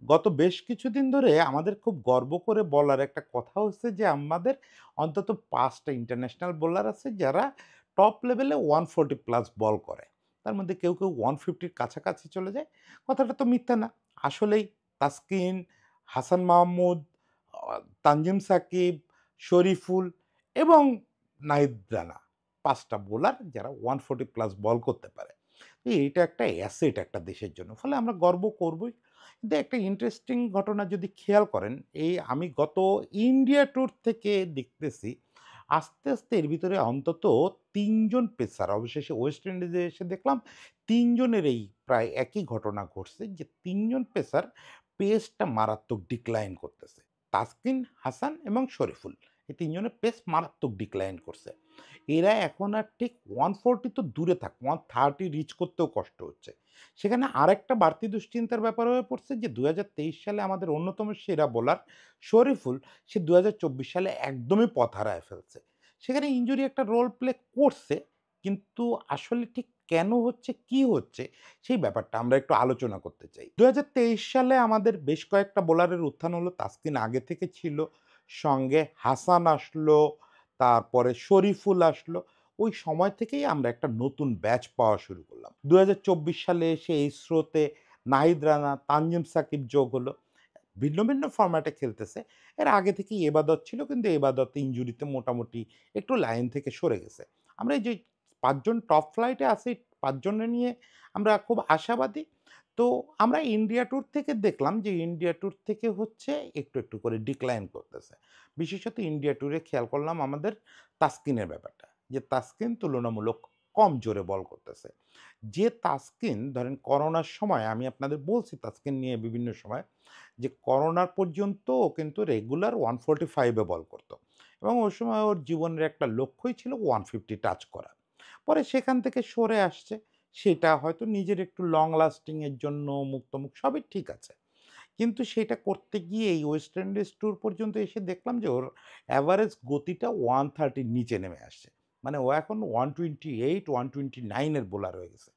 গত বেশ কিছুদিন ধরে আমাদের খুব গর্ব করে বলার একটা কথা হচ্ছে যে আমাদের অন্তত ৫টা ইন্টারন্যাশনাল বোলার আছে যারা টপ লেভেলে 140 প্লাস বল করে। তার মধ্যে কেউ 150 র কাছাকাছি চলে যায়। কথাটা তো মিথ্যা না। আসলেই তাসকিন, হাসান মাহমুদ, তানজিম সাকিব, শরীফুল এবং নাহিদ রানা ৫ টা বোলার যারা 140 প্লাস বল করতে পারে। তো এইটা একটা অ্যাসেট একটা দেশের জন্য। ফলে আমরা গর্ব করবই। কিন্তু একটা ইন্টারেস্টিং ঘটনা যদি খেয়াল করেন, এই আমি গত ইন্ডিয়া ট্যুর থেকে দেখতেছি, আস্তে এর ভিতরে অন্তত ৩ জন পেসার অবশেষে ওয়েস্ট ইন্ডিজে এসে দেখলাম ৩ জনের এই প্রায় একই ঘটনা ঘটছে যে ৩ জন পেসার পেসটা মারাত্মক ডিক্লাইন করতেছে। তাসকিন, হাসান এবং শরীফুল। এই ৩ জনের পেস মারাত্মক ডিক্লাইন করছে। এরা এখন আর ঠিক 140 তো দূরে থাক, 130 রিচ করতেও কষ্ট হচ্ছে। সেখানে আরেকটা বাড়তি দুশ্চিন্তার ব্যাপার হয়ে পড়ছে যে ২০২৩ সালে আমাদের অন্যতম সেরা বোলার শরীফুল সে ২০২৪ সালে একদমই পথ হারায় ফেলছে। সেখানে ইনজুরি একটা রোল প্লে করছে, কিন্তু আসলে ঠিক কেন হচ্ছে, কি হচ্ছে সেই ব্যাপারটা আমরা একটু আলোচনা করতে চাই। ২০২৩ সালে আমাদের বেশ কয়েকটা বোলারের উত্থান হলো। তাসকিন আগে থেকে ছিল, সঙ্গে হাসান আসলো, তারপরে শরীফুল আসলো। ওই সময় থেকেই আমরা একটা নতুন ব্যাচ পাওয়া শুরু করলাম। ২০২৪ সালে এসে এই স্রোতে নাহিদ রানা, তানজিম সাকিব যোগ হলো। ভিন্ন ফরম্যাটে খেলতেছে। এর আগে থেকেই এবাদত ছিল, কিন্তু এবাদত ইনজুরিতে মোটামুটি একটু লাইন থেকে সরে গেছে। আমরা এই যে ৫ জন টপ ফ্লাইটে আছি, ৫ জনে নিয়ে আমরা খুব আশাবাদী। তো আমরা ইন্ডিয়া ট্যুর থেকে দেখলাম যে ইন্ডিয়া ট্যুর থেকে হচ্ছে একটু করে ডিক্লাইন করতেছে। বিশেষত ইন্ডিয়া ট্যুরে খেয়াল করলাম আমাদের তাসকিনের ব্যাপারটা। যে তাসকিন তুলনামূলক কম জোরে বল করতেছে। যে তাসকিন ধরেন করোনার সময় আমি আপনাদের বলছি তাসকিন নিয়ে বিভিন্ন সময় যে করোনার পর্যন্ত ও কিন্তু রেগুলার 145 এ বল করত। এবং ওই সময় ওর জীবনের একটা লক্ষ্যই ছিল 150 টাচ করা। পরে সেখান থেকে সরে আসছে। সেটা হয়তো নিজের একটু লং লাস্টিং এর জন্য মুক্তমুখ সবই ঠিক আছে। কিন্তু সেটা করতে গিয়ে এই ওয়েস্ট ইন্ডিজ ট্যুর পর্যন্ত এসে দেখলাম যে ওর এভারেজ গতিটা 130 র নিচে নেমে আসছে। মানে ও এখন 128, 129 এর বোলার হয়ে গেছে।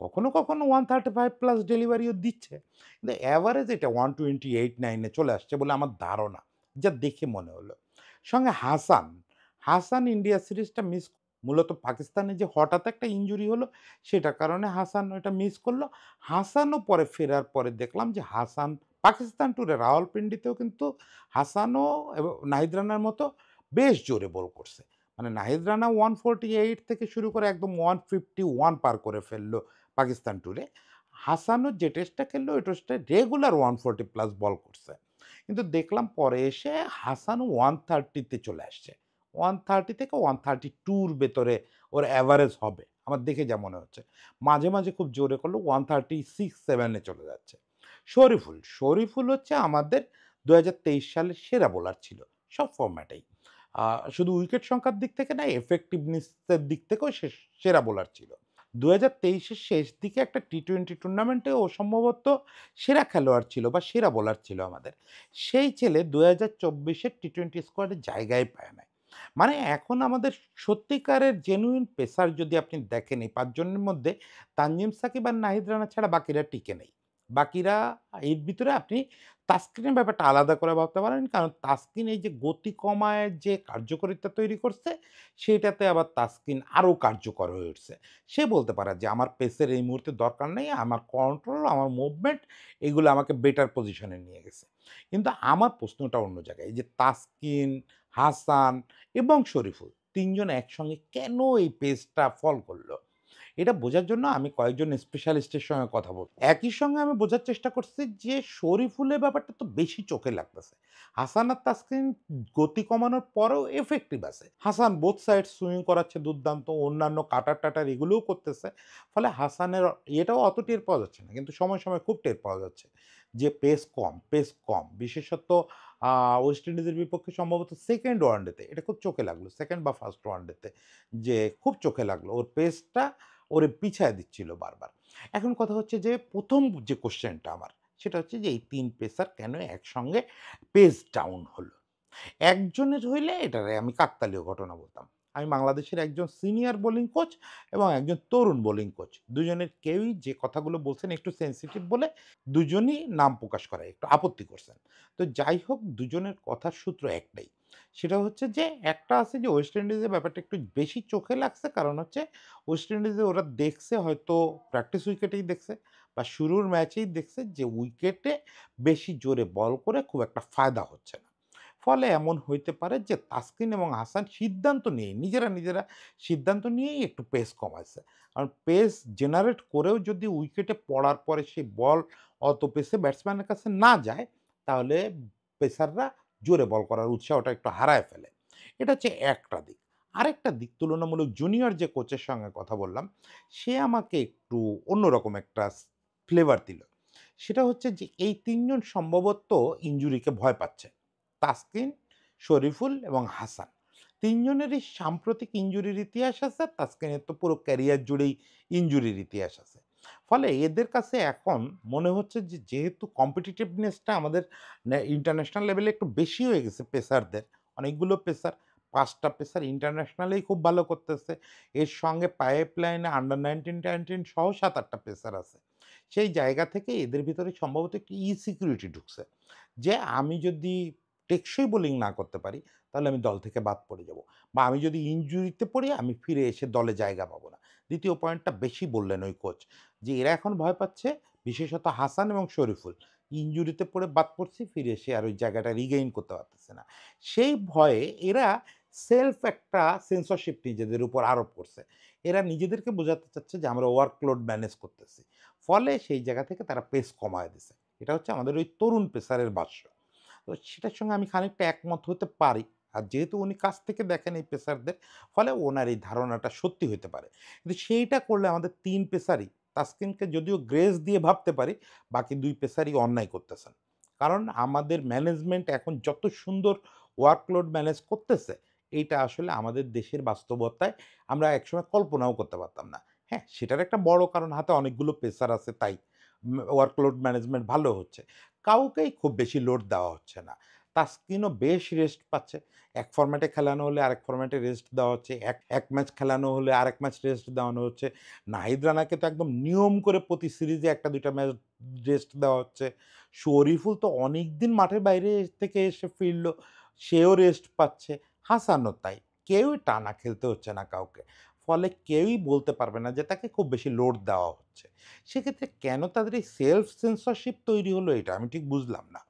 কখনো 135 প্লাস ডেলিভারিও দিচ্ছে। কিন্তু এভারেজ এটা 128-9 এ চলে আসছে বলে আমার ধারণা। যা দেখে মনে হলো। সঙ্গে হাসান ইন্ডিয়া সিরিজটা মিস, মূলত পাকিস্তানে যে হঠাৎ একটা ইনজুরি হলো সেটার কারণে হাসান ওইটা মিস করলো। হাসানও পরে ফেরার পরে দেখলাম যে হাসান পাকিস্তান ট্যুরে রাওয়ালপিন্ডিতেও কিন্তু হাসানও এবং নাহিদ রানার মতো বেশ জোরে বল করছে। মানে নাহিদ রানা 148 থেকে শুরু করে একদম 151 পার করে ফেললো পাকিস্তান ট্যুরে। হাসানও যে টেস্টটা খেললো ওই টেস্টে রেগুলার 140 প্লাস বল করছে। কিন্তু দেখলাম পরে এসে হাসান 130 তে চলে আসছে। 130 থেকে 132 র ভেতরে ওর এভারেজ হবে। আমার দেখে যা মনে হচ্ছে। মাঝে খুব জোরে করলে 136-7 এ চলে যাচ্ছে। শরীফুল হচ্ছে আমাদের ২০২৩ সালের সেরা বোলার ছিল। সব ফরম্যাটেই। আ শুধু উইকেট সংখ্যার দিক থেকে না, এফেক্টিভনেস এর দিক থেকেও সে সেরা বোলার ছিল। ২০২৩ এর শেষ দিকে একটা টি-টোয়েন্টি টুর্নামেন্টে ও সম্ভবত সেরা খেলোয়াড় ছিল বা সেরা বোলার ছিল আমাদের। সেই ছেলে ২০২৪ এর টি-টোয়েন্টি স্কোয়াডে জায়গাই পায় নাই। মানে এখন আমাদের সত্যিকারের জেনুইন পেসার যদি আপনি দেখেন এই ৫ জনের মধ্যে তানজিম সাকিব আর নাহিদ রানা ছাড়া বাকিরা টিকে নেই। বাকিরা এর ভিতরে আপনি তাসকিনের ব্যাপারটা আলাদা করে ভাবতে পারেন। কারণ তাসকিন এই যে গতি কমায় যে কার্যকারিতা তৈরি করছে, সেটাতে আবার তাসকিন আরও কার্যকর হয়ে উঠছে। সে বলতে পারে যে আমার পেসের এই মুহূর্তে দরকার নেই। আমার কন্ট্রোল, আমার মুভমেন্ট এগুলো আমাকে বেটার পজিশনে নিয়ে গেছে। কিন্তু আমার প্রশ্নটা অন্য জায়গায়। এই যে তাসকিন, হাসান এবং শরীফুল ৩ জন একসঙ্গে কেন এই পেসটা ফল করল? এটা বোঝার জন্য আমি কয়েকজন স্পেশালিস্টের সঙ্গে কথা বলব। একই সঙ্গে আমি বোঝার চেষ্টা করছি যে শরীফুলের ব্যাপারটা তো বেশি চোখে লাগতেছে। হাসান আর তাসকিন গতি কমানোর পরেও এফেক্টিভ আছে। হাসান বোথ সাইড সুইং করাচ্ছে দুর্দান্ত, অন্যান্য কাটার-টাটার এগুলোও করতেছে। ফলে হাসানের এটাও অত টের পাওয়া যাচ্ছে না। কিন্তু সময়ে খুব টের পাওয়া যাচ্ছে যে পেস কম। বিশেষত আ ওয়েস্ট ইন্ডিজের বিপক্ষে সম্ভবত 2nd ওয়ানডেতে এটা খুব চোখে লাগলো। 2nd বা 1st ওয়ানডেতে যে খুব চোখে লাগলো। ওর পেসটা ওরে পিছায় দিচ্ছিল বারবার। এখন কথা হচ্ছে যে ১ম যে কোয়েশ্চেনটা আমার সেটা হচ্ছে যে এই ৩ পেসার কেন একসঙ্গে পেস ডাউন হলো? একজনের হইলে এটারে আমি কাকতালীয় ঘটনা বলতাম। আমি বাংলাদেশের একজন সিনিয়র বোলিং কোচ এবং একজন তরুণ বোলিং কোচ। দুজনের কেউই যে কথাগুলো বলছেন একটু সেনসিটিভ বলে দুজনই নাম প্রকাশ করায় একটু আপত্তি করছেন। তো যাই হোক দুজনের কথার সূত্র একটাই। সেটা হচ্ছে যে একটা আছে যে ওয়েস্ট ইন্ডিজের ব্যাপারটা একটু বেশি চোখে লাগছে। কারণ হচ্ছে ওয়েস্ট ইন্ডিজে ওরা দেখছে হয়তো প্র্যাকটিস উইকেটেই দেখছে বা শুরুর ম্যাচেই দেখছে যে উইকেটে বেশি জোরে বল করে খুব একটা ফায়দা হচ্ছে না। ফলে এমন হইতে পারে যে তাসকিন এবং হাসান সিদ্ধান্ত নিয়ে নিজেরা সিদ্ধান্ত নিয়েই একটু পেস কমাইছে। কারণ পেস জেনারেট করেও যদি উইকেটে পড়ার পরে সেই বল অত পেসে ব্যাটসম্যানের কাছে না যায়, তাহলে পেসাররা জোরে বল করার উৎসাহটা একটু হারায় ফেলে। এটা হচ্ছে একটা দিক। আরেকটা দিক তুলনামূলক জুনিয়র যে কোচের সঙ্গে কথা বললাম, সে আমাকে একটু অন্যরকম একটা ফ্লেভার দিল। সেটা হচ্ছে যে এই ৩ জন সম্ভবত ইনজুরিকে ভয় পাচ্ছে। তাসকিন, শরীফুল এবং হাসান। ৩ জনেরই সাম্প্রতিক ইনজুরির ইতিহাস আছে। তাসকিনের তো পুরো ক্যারিয়ার জুড়েই ইনজুরির ইতিহাস আছে। ফলে এদের কাছে এখন মনে হচ্ছে যে যেহেতু কম্পিটিটিভনেস টা আমাদের ইন্টারন্যাশনাল লেভেলে একটু বেশি হয়ে গেছে পেসারদের। অনেকগুলো পেসার ৫ টা পেসার ইন্টারন্যাশনালেই খুব ভালো করতেছে। এর সঙ্গে পাইপলাইনে আন্ডার-19 সহ ৭-৮ টা পেসার আছে। সেই জায়গা থেকে এদের ভিতরে সম্ভবত একটু ইনসিকিউরিটি ঢুকছে। যে আমি যদি টেকসই বোলিং না করতে পারি, তাহলে আমি দল থেকে বাদ পড়ে যাব। বা আমি যদি ইনজুরিতে পড়ি, আমি ফিরে এসে দলে জায়গা পাবো না। ২য় পয়েন্টটা বেশি বললেন ওই কোচ। যে এরা এখন ভয় পাচ্ছে, বিশেষত হাসান এবং শরীফুল। ইনজুরিতে পড়ে বাদ পড়ছি, ফিরে এসে আর ওই জায়গাটা রিগেইন করতে পারতেছে না। সেই ভয়ে এরা সেলফ একটা সেন্সরশিপ নিজেদের উপর আরোপ করছে। এরা নিজেদেরকে বোঝাতে চাচ্ছে যে আমরা ওয়ার্কলোড ম্যানেজ করতেছি। ফলে সেই জায়গা থেকে তারা পেস কমায় দিছে। এটা হচ্ছে আমাদের ওই তরুণ পেসারের ভাষ্য। তো সেটার সঙ্গে আমি খানিকটা একমত হতে পারি। আর যেহেতু উনি কাছ থেকে দেখেন এই পেসারদের, ফলে ওনার এই ধারণাটা সত্যি হইতে পারে। কিন্তু সেইটা করলে আমাদের ৩ পেসারই তাসকিনকে যদিও গ্রেস দিয়ে ভাবতে পারি, বাকি ২ পেসারই অন্যায় করতেছেন। কারণ আমাদের ম্যানেজমেন্ট এখন যত সুন্দর ওয়ার্কলোড ম্যানেজ করতেছে, এইটা আসলে আমাদের দেশের বাস্তবতায় আমরা একসময় কল্পনাও করতে পারতাম না। হ্যাঁ, সেটার একটা বড় কারণ হাতে অনেকগুলো পেসার আছে তাই। ওয়ার্কলোড ম্যানেজমেন্ট ভালো হচ্ছে। কাউকেই খুব বেশি লোড দেওয়া হচ্ছে না। তাসকিনও বেশ রেস্ট পাচ্ছে। এক ফরম্যাটে খেলানো হলে আরেক ফরম্যাটে রেস্ট দেওয়া হচ্ছে। এক ম্যাচ খেলানো হলে আরেক ম্যাচ রেস্ট দেওয়ানো হচ্ছে। নাহিদ রানাকে তো একদম নিয়ম করে প্রতি সিরিজে ১ টা ২ টা ম্যাচ রেস্ট দেওয়া হচ্ছে। শরীফুল তো অনেকদিন মাঠের বাইরে থেকে এসে ফিরল। সেও রেস্ট পাচ্ছে। হাসানও তাই। কেউই টানা খেলতে হচ্ছে না কাউকে। ফলে কেউই বলতে পারবে না যে তাকে খুব বেশি লোড দেওয়া হচ্ছে। সেক্ষেত্রে কেন তাদের এই সেলফ সেন্সরশিপ তৈরি হলো এটা আমি ঠিক বুঝলাম না।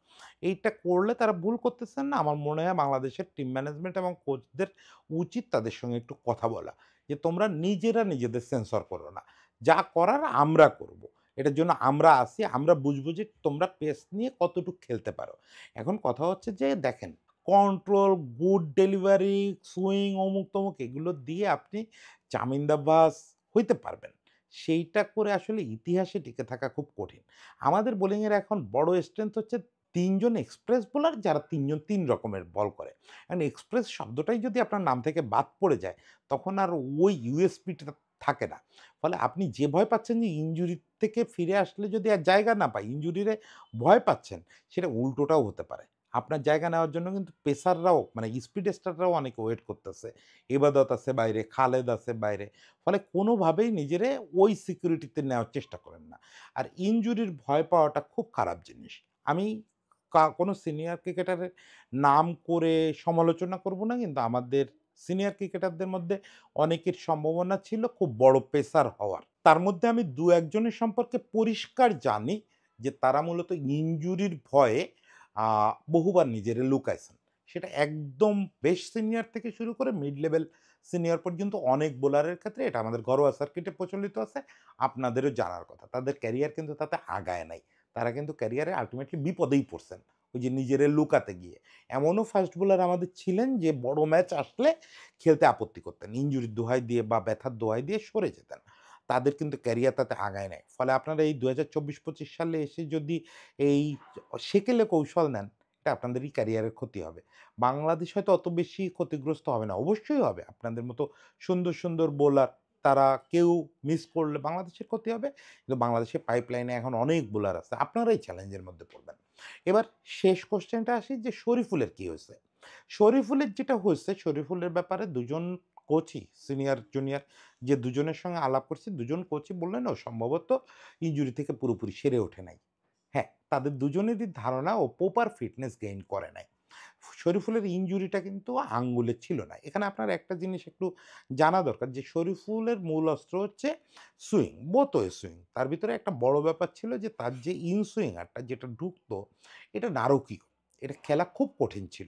এইটা করলে তারা ভুল করতেছেন না? আমার মনে হয় বাংলাদেশের টিম ম্যানেজমেন্ট এবং কোচদের উচিত তাদের সঙ্গে একটু কথা বলা। যে তোমরা নিজেরা নিজেদের সেন্সর করো না। যা করার আমরা করব। এটার জন্য আমরা আছি। আমরা বুঝবো যে তোমরা পেস নিয়ে কতটুক খেলতে পারো। এখন কথা হচ্ছে যে দেখেন কন্ট্রোল, গুড ডেলিভারি, সুইং অমুক-তমুক এগুলো দিয়ে আপনি চামিন্দাবাজ হইতে পারবেন। সেইটা করে আসলে ইতিহাসে টিকে থাকা খুব কঠিন। আমাদের বোলিংয়ের এখন বড় স্ট্রেংথ হচ্ছে ৩ জন এক্সপ্রেস বোলার যারা ৩ জন ৩ রকমের বল করে। এখন এক্সপ্রেস শব্দটাই যদি আপনার নাম থেকে বাদ পড়ে যায়, তখন আর ওই USP টা থাকে না। ফলে আপনি যে ভয় পাচ্ছেন যে ইনজুরি থেকে ফিরে আসলে যদি আর জায়গা না পাই, ইনজুরিরে ভয় পাচ্ছেন, সেটা উল্টোটাও হতে পারে। আপনার জায়গা নেওয়ার জন্য কিন্তু পেসাররাও মানে স্পিড স্টাররাও অনেকে ওয়েট করতেছে। এবাদত আছে বাইরে, খালেদ আছে বাইরে। ফলে কোনোভাবেই নিজেরে ওই সিকিউরিটিতে নেওয়ার চেষ্টা করেন না। আর ইনজুরির ভয় পাওয়াটা খুব খারাপ জিনিস। আমি কোনো সিনিয়র ক্রিকেটারের নাম করে সমালোচনা করব না, কিন্তু আমাদের সিনিয়র ক্রিকেটারদের মধ্যে অনেকের সম্ভাবনা ছিল খুব বড় পেসার হওয়ার। তার মধ্যে আমি ২-১ জনের সম্পর্কে পরিষ্কার জানি যে তারা মূলত ইনজুরির ভয়ে আ বহুবার নিজেরে লুকাইছেন। সেটা একদম বেস্ট সিনিয়র থেকে শুরু করে মিড লেভেল সিনিয়র পর্যন্ত অনেক বোলারের ক্ষেত্রে এটা আমাদের ঘরোয়া সার্কিটে প্রচলিত আছে। আপনাদেরও জানার কথা। তাদের ক্যারিয়ার কিন্তু তাতে আগায় নাই। তারা কিন্তু ক্যারিয়ারে আল্টিমেটলি বিপদেই পড়ছেন। ওই যে নিজেরে লুকাতে গিয়ে। এমনও ফাস্ট বোলার আমাদের ছিলেন যে বড় ম্যাচ আসলে খেলতে আপত্তি করতেন। ইনজুরির দোহাই দিয়ে বা ব্যথার দোহাই দিয়ে সরে যেতেন। তাদের কিন্তু ক্যারিয়ার তাতে আগায় নাই। ফলে আপনারা এই ২০২৪-২৫ সালে এসে যদি এই সেকেলে কৌশল নেন, এটা আপনাদেরই ক্যারিয়ারের ক্ষতি হবে। বাংলাদেশ হয়তো অত বেশি ক্ষতিগ্রস্ত হবে না। অবশ্যই হবে। আপনাদের মতো সুন্দর বোলার তারা কেউ মিস করলে বাংলাদেশের ক্ষতি হবে। কিন্তু বাংলাদেশের পাইপলাইনে এখন অনেক বোলার আছে। আপনারাই চ্যালেঞ্জের মধ্যে পড়বেন। এবার শেষ কোয়েশ্চেনটা আসি যে শরীফুলের কি হইছে? শরীফুলের যেটা হইছে, শরীফুলের ব্যাপারে ২ জন কোচই সিনিয়র জুনিয়র যে দুজনের সঙ্গে আলাপ করছি, দুজন কোচই বললেন ও সম্ভবত ইনজুরি থেকে পুরোপুরি সেরে ওঠে নাই। হ্যাঁ, তাদের দুজনেরই ধারণা ও প্রপার ফিটনেস গেইন করে নাই। শরীফুলের ইনজুরিটা কিন্তু আঙ্গুলে ছিল না। এখানে আপনার একটা জিনিস একটু জানা দরকার যে শরীফুলের মূল অস্ত্র হচ্ছে সুইং, বোথ ওয়ে সুইং। তার ভিতরে একটা বড় ব্যাপার ছিল যে তার যে ইনসুইঙ্গারটা যেটা ঢুকতো এটা নারকীয়। এটা খেলা খুব কঠিন ছিল।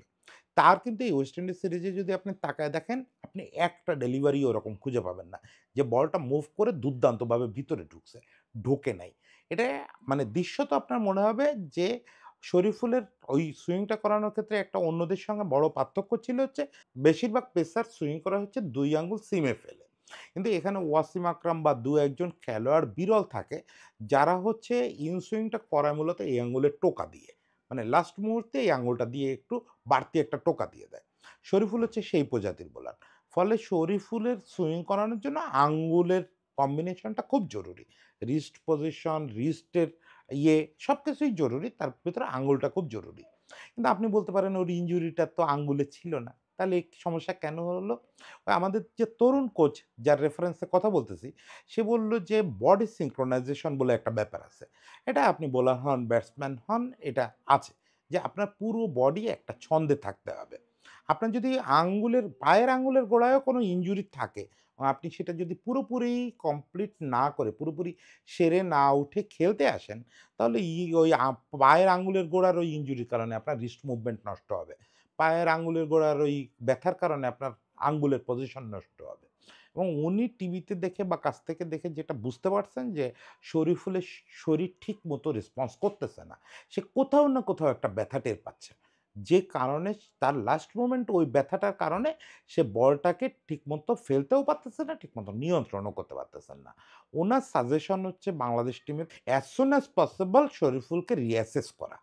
তার কিন্তু এই ওয়েস্ট ইন্ডিজ সিরিজে যদি আপনি তাকায় দেখেন, আপনি একটা ডেলিভারি ওরকম খুঁজে পাবেন না। যে বলটা মুভ করে দুর্দান্তভাবে ভিতরে ঢুকছে, ঢোকে নাই। এটা মানে দৃশ্যত আপনার মনে হবে যে শরীফুলের ওই সুইংটা করানোর ক্ষেত্রে একটা অন্যদের সঙ্গে বড় পার্থক্য ছিল হচ্ছে বেশিরভাগ পেসার সুইং করা হচ্ছে ২ আঙ্গুল সিমে ফেলে। কিন্তু এখানে ওয়াসিম আকরাম বা ২-১ জন খেলোয়াড় বিরল থাকে যারা হচ্ছে ইন সুইংটা করায় মূলত এই আঙ্গুলের টোকা দিয়ে। মানে লাস্ট মুহূর্তে এই আঙ্গুলটা দিয়ে একটু বাড়তি একটা টোকা দিয়ে দেয়। শরীফুল হচ্ছে সেই প্রজাতির বোলার। ফলে শরীফুলের সুইং করানোর জন্য আঙ্গুলের কম্বিনেশনটা খুব জরুরি। রিস্ট পজিশন, রিস্টের সবকিছুই জরুরি। তার ভেতরে আঙ্গুলটা খুব জরুরি। কিন্তু আপনি বলতে পারেন ওর ইনজুরিটা তো আঙ্গুলে ছিল না। তাহলে এই সমস্যা কেন হলো? ওই আমাদের যে তরুণ কোচ যার রেফারেন্স এ কথা বলতেছি, সে বলল যে বডি সিনক্রোনাইজেশন বলে একটা ব্যাপার আছে। এটা আপনি বোলার হন, ব্যাটসম্যান হন, এটা আছে। যে আপনার পুরো বডি একটা ছন্দে থাকতে হবে। আপনার যদি পায়ের আঙ্গুলের গোড়ায়ও কোনো ইনজুরি থাকে, আপনি সেটা যদি পুরোপুরি কমপ্লিট না করে, পুরোপুরি সেরে না উঠে খেলতে আসেন, তাহলে ওই পায়ের আঙ্গুলের গোড়ার ওই ইনজুরির কারণে আপনার রিস্ট মুভমেন্ট নষ্ট হবে। পায়ের আঙ্গুলের গোড়ার ওই ব্যথার কারণে আপনার আঙ্গুলের পজিশন নষ্ট হবে। এবং উনি টিভিতে দেখে বা কাছ থেকে দেখে যেটা বুঝতে পারছেন যে শরীফুলের শরীর ঠিক মতো রেসপন্স করতেছে না। সে কোথাও না কোথাও একটা ব্যথা টের পাচ্ছে। যে কারণে তার লাস্ট মোমেন্ট ওই ব্যথাটার কারণে সে বলটাকে ঠিকমতো ফেলতেও পারতেছে না, ঠিকমতো নিয়ন্ত্রণও করতে পারতেছেন না। উনার সাজেশন হচ্ছে বাংলাদেশ টিমের অ্যাজ সুন অ্যাজ পসিবল শরীফুলকে রিঅ্যাসেস করা।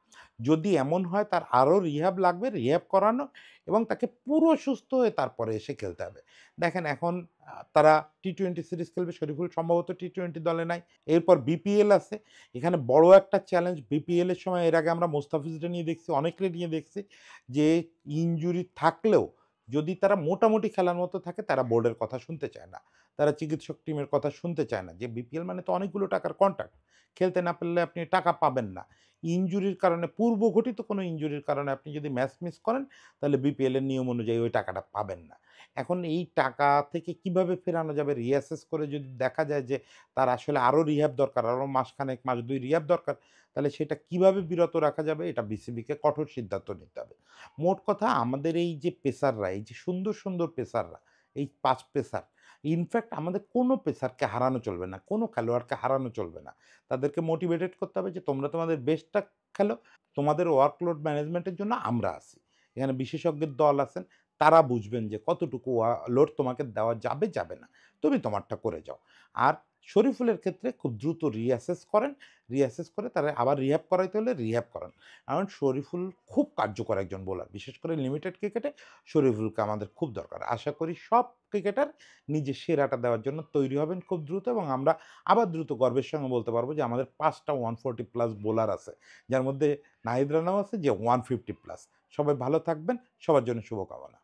যদি এমন হয় তার আরও রিহ্যাব লাগবে, রিহ্যাব করানো এবং তাকে পুরো সুস্থ হয়ে তারপরে এসে খেলতে হবে। দেখেন এখন তারা টি-20 সিরিজ খেলবে। শরীফুল সম্ভবত টি-20 দলে নাই। এরপর বিপিএল আছে। এখানে বড় একটা চ্যালেঞ্জ বিপিএল এর সময় এর আগে আমরা মোস্তাফিজরে নিয়ে দেখছি, অনেকরে নিয়ে দেখছি যে ইনজুরি থাকলেও যদি তারা মোটামুটি খেলার মতো থাকে তারা বোর্ডের কথা শুনতে চায় না। তারা চিকিৎসক টিমের কথা শুনতে চায় না। যে বিপিএল মানে তো অনেকগুলো টাকার কন্ট্রাক্ট। খেলতে না পারলে আপনি টাকা পাবেন না। ইনজুরির কারণে পূর্বঘটিত কোনো ইনজুরির কারণে আপনি যদি ম্যাচ মিস করেন তাহলে বিপিএল এর নিয়ম অনুযায়ী ওই টাকাটা পাবেন না। এখন এই টাকা থেকে কিভাবে ফেরানো যাবে রিঅ্যাসেস করে যদি দেখা যায় যে তার আসলে আরও রিহ্যাব দরকার, আরও মাসখানেক, মাস ২ রিহ্যাব দরকার, তাহলে সেটা কিভাবে বিরত রাখা যাবে এটা বিসিবিকে কঠোর সিদ্ধান্ত নিতে হবে। মোট কথা আমাদের এই যে পেসাররা, এই যে সুন্দর, সুন্দর পেসাররা, এই ৫ পেসার, ইনফ্যাক্ট আমাদের কোনো পেসারকে হারানো চলবে না। কোনো খেলোয়াড়কে হারানো চলবে না। তাদেরকে মোটিভেটেড করতে হবে যে তোমরা তোমাদের বেস্টটা খেলো। তোমাদের ওয়ার্কলোড ম্যানেজমেন্টের জন্য আমরা আছি। এখানে বিশেষজ্ঞের দল আছেন। তারা বুঝবেন যে কতটুকু লোড তোমাকে দেওয়া যাবে, যাবে না। তুমি তোমারটা করে যাও। আর শরীফুলের ক্ষেত্রে খুব দ্রুত রিঅ্যাসেস করেন। রিঅ্যাসেস করে তারা আবার রিহ্যাব করাইতে হলে রিহ্যাব করান। কারণ শরীফুল খুব কার্যকর একজন বোলার। বিশেষ করে লিমিটেড ক্রিকেটে শরীফুলকে আমাদের খুব দরকার। আশা করি সব ক্রিকেটার নিজের সেরাটা দেওয়ার জন্য তৈরি হবেন খুব দ্রুত এবং আমরা আবার দ্রুত গর্বের সঙ্গে বলতে পারব যে আমাদের ৫ টা 140 প্লাস বোলার আছে। যার মধ্যে নাহিদ রানাও আছে যে 150 প্লাস। সবাই ভালো থাকবেন। সবার জন্য শুভকামনা।